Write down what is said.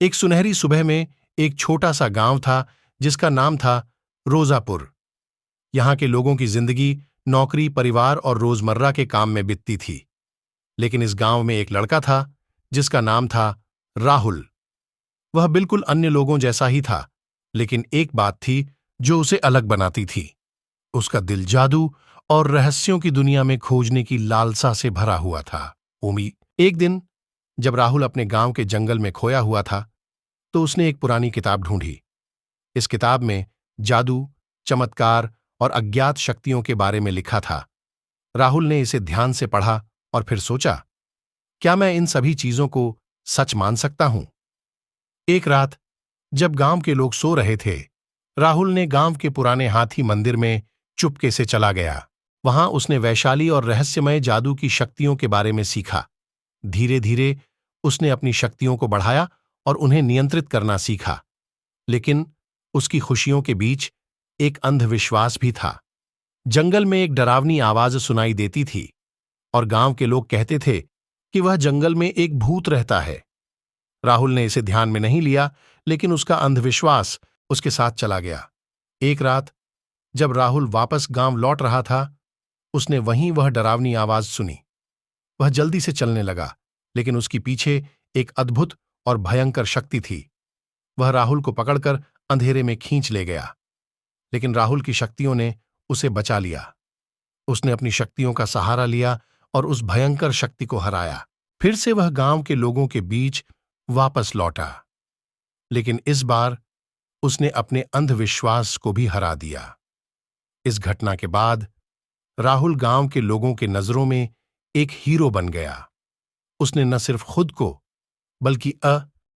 एक सुनहरी सुबह में एक छोटा सा गांव था जिसका नाम था रोजापुर। यहाँ के लोगों की जिंदगी नौकरी, परिवार और रोजमर्रा के काम में बीतती थी। लेकिन इस गांव में एक लड़का था जिसका नाम था राहुल। वह बिल्कुल अन्य लोगों जैसा ही था, लेकिन एक बात थी जो उसे अलग बनाती थी। उसका दिल जादू और रहस्यों की दुनिया में खोजने की लालसा से भरा हुआ था। उम्मीद एक दिन जब राहुल अपने गांव के जंगल में खोया हुआ था, तो उसने एक पुरानी किताब ढूंढी। इस किताब में जादू, चमत्कार और अज्ञात शक्तियों के बारे में लिखा था। राहुल ने इसे ध्यान से पढ़ा और फिर सोचा, क्या मैं इन सभी चीजों को सच मान सकता हूं? एक रात जब गांव के लोग सो रहे थे, राहुल ने गांव के पुराने हाथी मंदिर में चुपके से चला गया। वहां उसने वैशाली और रहस्यमय जादू की शक्तियों के बारे में सीखा। धीरे धीरे उसने अपनी शक्तियों को बढ़ाया और उन्हें नियंत्रित करना सीखा। लेकिन उसकी खुशियों के बीच एक अंधविश्वास भी था। जंगल में एक डरावनी आवाज सुनाई देती थी और गांव के लोग कहते थे कि वह जंगल में एक भूत रहता है। राहुल ने इसे ध्यान में नहीं लिया, लेकिन उसका अंधविश्वास उसके साथ चला गया। एक रात जब राहुल वापस गांव लौट रहा था, उसने वहीं वह डरावनी आवाज सुनी। वह जल्दी से चलने लगा, लेकिन उसके पीछे एक अद्भुत और भयंकर शक्ति थी। वह राहुल को पकड़कर अंधेरे में खींच ले गया, लेकिन राहुल की शक्तियों ने उसे बचा लिया। उसने अपनी शक्तियों का सहारा लिया और उस भयंकर शक्ति को हराया। फिर से वह गांव के लोगों के बीच वापस लौटा, लेकिन इस बार उसने अपने अंधविश्वास को भी हरा दिया। इस घटना के बाद राहुल गांव के लोगों के नजरों में एक हीरो बन गया। उसने न सिर्फ खुद को बल्कि